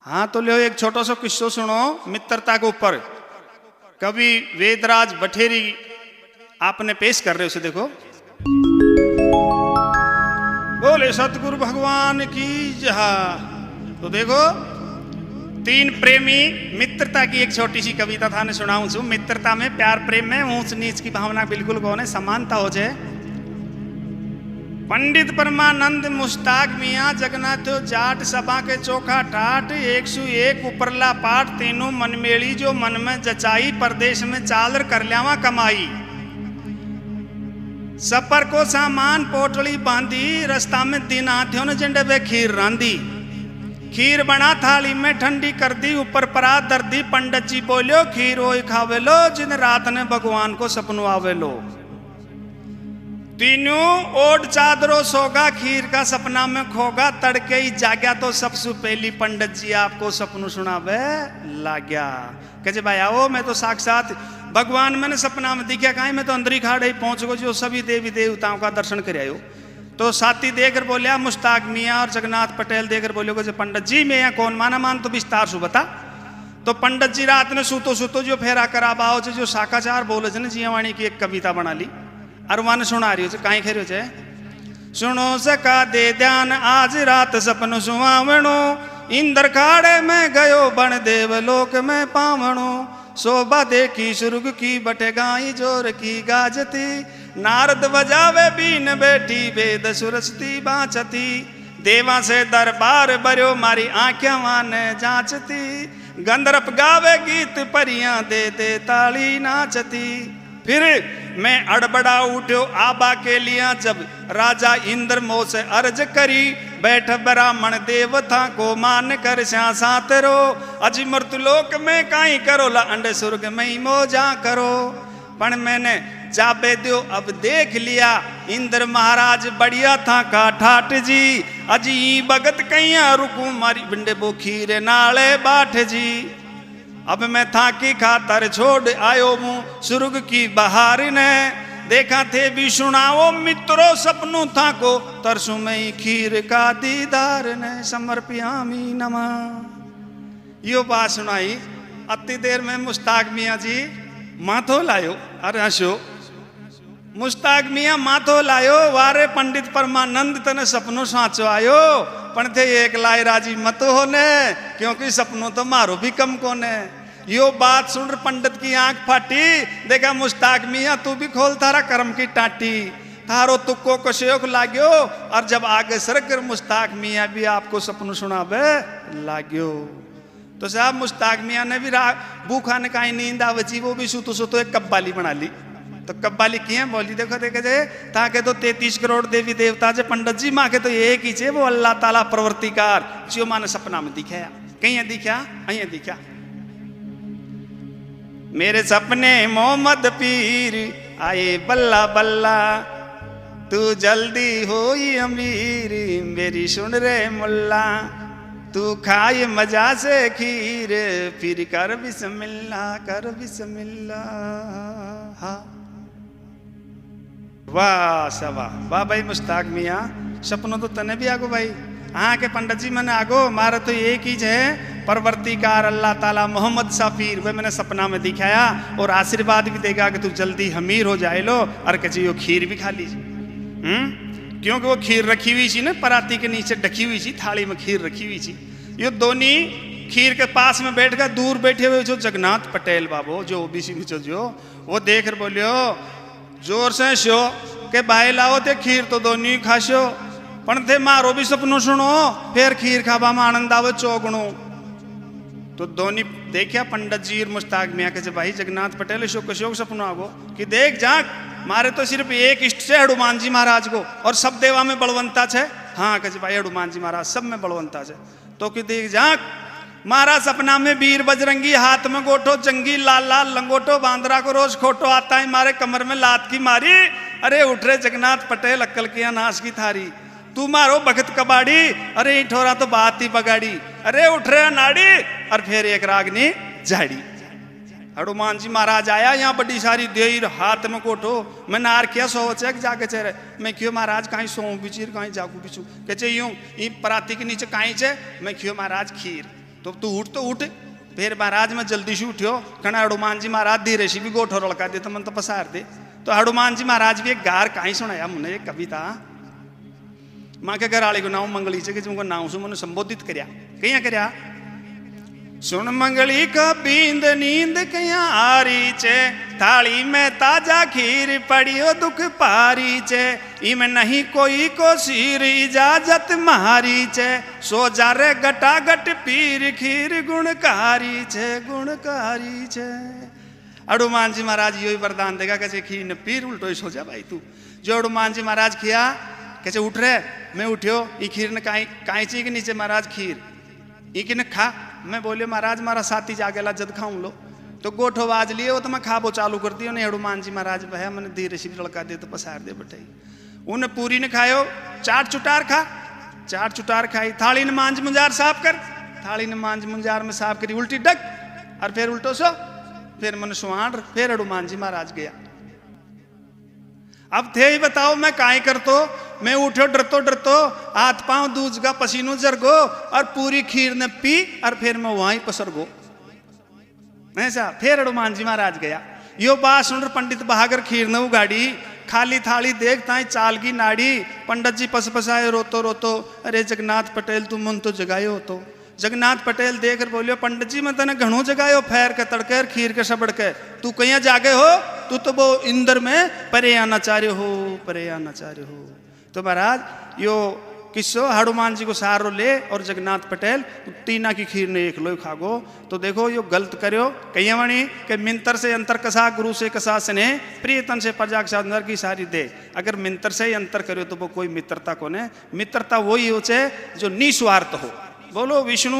हाँ तो लो एक छोटा सा किस्सा सुनो मित्रता के ऊपर। कवि वेदराज बठेरी आपने पेश कर रहे उसे देखो। बोले सतगुरु भगवान की जय। तो देखो तीन प्रेमी मित्रता की एक छोटी सी कविता था ने सुनाऊं छू। मित्रता में प्यार प्रेम में ऊंच नीच की भावना बिल्कुल कौन है, समानता हो जाए। पंडित परमानंद मुश्ताक मियाँ जगन्नाथ जाट सभा के चोखा ठाट 101 उपरला पाठ तीनों मनमेली जो मन में जचाई परदेश में चालर कर ल्यावा कमाई। सफर को सामान पोटली बांधी रास्ता में दिन हाथियों ने झंडे पे खीर रांधी। खीर बना थाली में ठंडी कर दी ऊपर परात दर्दी। पंडित जी बोलो खीर हो खावे लो जिन रात ने भगवान को सपनों आवे लो। तीनों ओढ़ चादरों सोगा खीर का सपना में खोगा। तड़के ही जाग्या तो सबसे पहली पंडित जी आपको सपनों सुनावे लाग्या। कहे भाई आओ मैं तो साक्षात भगवान मैंने सपना में दिखा कहीं मैं तो अंदर ही खाड़े पहुंच गो जो सभी देवी देवताओं का दर्शन कर आयो। तो साथी देकर बोलिया मुश्ताक मियाँ और जगन्नाथ पटेल देकर बोले जो पंडित जी मैं यहाँ कौन माना मान तो विस्तार से बता। तो पंडित जी रात ने सूतो सूतो जो फेरा करा बाओ जो शाकाचार बोले थे जियावाणी की एक कविता बना ली और वन सुना रही हो कहीं खेरियो छे। सुनो सका दे ध्यान आज रात सपन सुहावणो। इंद्र खाड़े में गयो बन देवलोक में पावणो। शोभा देखी सुर्ग की बटे गाई जोर की गाजती। नारद बजावे बीन बैठी वेद सुरसती बाँचती। देवा से दरबार बर्यो मारी आंखें मान जांचती। गंधर्व गावे गीत परियां दे दे ताली नाचती। फिर मैं अड़बड़ा उठो आबा के लिया जब राजा इंद्र मोह से अर्ज करी। बैठ ब्राह्मण देवता को मान कर साथ रो। अजी मृत्युलोक में काई करो ला अंडे स्वर्ग में ही मौजा करो। पण मैंने जाबे दो अब देख लिया इंद्र महाराज बढ़िया था का ठाट जी। अजी भगत कैया रुकू मारी बिंडे बोखीरे नाले बाट जी। अब मैं था की खातर छोड़ आयो हूँ स्वर्ग की बहार ने। देखा थे भी सुनाओ मित्रों सपनों था को तरसों में ही खीर का दीदार ने। समर्पयामी नमः। यो बात सुनाई अति देर में मुश्ताक मियाँ जी माथो लायो। अरे हंसो मुश्ताक मियाँ माथो लायो वारे पंडित परमानंद तने सपनों साचो आयो। पण थे एक लाए राजी मत होने क्योंकि सपनों तो मारो भी कम कोने। यो बात सुन पंडित की आंख फाटी। देखा मुश्ताक मियाँ तू भी खोल थारा कर्म की टाटी। थारो तुक्को को शोक लाग्यो और जब आगे सरकर मुश्ताक मियाँ भी आपको सपनों सुनावे लाग्यो। तो साहब मुश्ताक मियाँ ने भी भूखा ने कहीं नींद आवची वो भी सुतो सुतो एक कब्बाली बना ली। तो कब्बाली की है बोली देखो देखे जे ताके तो 33 करोड़ देवी देवता जे पंडित जी माँ के तो एक ही छे वो अल्लाह ताला प्रवर्तिकार जो माने सपना में दिखाया। कहीं दिखा अं दिखा मेरे सपने मोहम्मद पीर आए बल्ला बल्ला। तू जल्दी होई अमीर मेरी सुन रे मुल्ला। तू खाए मजा से खीर फिर कर बिस्मिल्लाह कर बिस्मिल्लाह। हाँ वाह सवा वाह भाई मुश्ताक मियाँ सपनों तो तने भी आगो भाई। हाँ के पंडित जी मैंने आगो मारा तो एक ही है परवर्तिकार अल्लाह ताला मोहम्मद साफीर वे मैंने सपना में दिखाया और आशीर्वाद भी देगा कि तू जल्दी हमीर हो जाए लो। और कहे खीर भी खा लीजिए। क्योंकि वो खीर रखी हुई थी ना पराती के नीचे ढकी हुई थी थाली में खीर रखी हुई थी। ये दोनों खीर के पास में बैठ कर दूर बैठे हुए जो जगन्नाथ पटेल बाबू जो ओबीसी में जो वो देख कर बोलियो जोर से शो के भाई लाओ ते खीर तो दोनों खाशो पण थे मारो भी सपनों सुनो फिर खीर खाबा में आनंद आवे चौगुणो। तो दोनों देखिया पंडित जी और मुश्ताक मियाँ के भाई जगन्नाथ पटेल शोक शोक सपनों आगो कि देख जाक मारे तो सिर्फ एक इष्ट से हनुमान जी महाराज को और सब देवा में बलवंता छे। हाँ कहे भाई हनुमान जी महाराज सब में बलवंता छे। तो कि देख जाक मारा सपना में वीर बजरंगी हाथ में गोठो जंगी लाल लाल लंगोटो बांदरा को रोज खोटो आता है मारे कमर में लात की मारी। अरे उठ रे जगन्नाथ पटेल अक्कल किया नाश की थारी। तू मारो भगत कबाड़ी अरे ठोरा तो बात ही बगाड़ी। अरे उठ रे नाड़ी और फिर एक रागनी झाड़ी। हनुमान जी महाराज आया यहाँ बड़ी सारी देर हाथ में कोठो मैं नार किया सोचे जाके चेहरे मैं क्यों महाराज कहीं सो बिचीर कहीं जागू बिचू कहे यूं पराती के नीचे कहीं चे मैं क्यों महाराज खीर। तो तू उठ। फिर महाराज में जल्दी से उठ्यो, कना हनुमान जी महाराज धीरे से भी गोठो रड़का दे तो मन तो पसार दे। तो हनुमान जी महाराज भी एक गार कहीं सुनाया मुने एक कविता, माँ के घर आले को नाम मंगली से कि नाम से मैंने संबोधित करया, कहीं करया सुन मंगली का बींद नींद कया आरी चे, थाली में ताजा खीर पड़ियो दुख पारी चे, इम नहीं कोई को सिर इजाजत मारी चे, सो जा रे गटा गट पीर खीर गुणकारी चे, गुणकारी चे। हनुमान जी महाराज यो वरदान देगा कैसे खीर न पीर उल्टो ही सो जा भाई तू। जो हनुमान जी महाराज किया कैसे उठ रहे, मैं उठ्यो ई खीर न कांची के नीचे महाराज खीर ई कि न खा। मैं बोले महाराज मारा साथी जागेला जद खाऊं लो, तो गोठो आवाज लिए वो तो मैं खाबो चालू कर दियो। नहीं हनुमान जी महाराज भया मैंने धीरे से लड़का दे तो पसार दे बटाई। उन्हें पूरी ने खायो, चाट चुटार खा, चाट चुटार खाई। थाली ने मांझ मुंजार साफ कर, थाली ने मांझ मुंजार में साफ करी, उल्टी डक और फिर उल्टो सो, फिर मन सुहाड़। फिर हनुमान जी महाराज गया। अब थे ही बताओ मैं काहे कर तो, मैं उठो डरतो डरतो, हाथ पांव दूज का पसीनो जरगो और पूरी खीर ने पी और फिर मैं वहीं पसर गो ऐसा। फिर हनुमान जी महाराज गया। यो बात सुन पंडित बहागर खीर ने उगाड़ी, खाली थाली देखता है चाल की नाड़ी। पंडित जी पस पसाए रोतो रोतो, अरे जगन्नाथ पटेल तुम मन तो जगायो तो। जगन्नाथ पटेल देख कर बोलियो पंडित जी मैं तने घणो जगायो फैर के तड़के खीर के सबड़ के, तू कहीं जागे हो, तू तो वो इंदर में परे आना चाह रहे हो, परे आना चाह रहे हो। तो महाराज यो किस्सो हनुमान जी को सहारो ले और जगन्नाथ पटेल तीना की खीर ने एक लो खागो। तो देखो यो गलत करो कहीं वणी के मिंतर से अंतर कसा, गुरु से कसा स्ने, प्रियतन से प्रजा के साथ नर की सारी दे। अगर मिंतर से ही अंतर करो तो वो कोई मित्रता को ने, मित्रता वही हो जो निस्वार्थ हो। बोलो विष्णु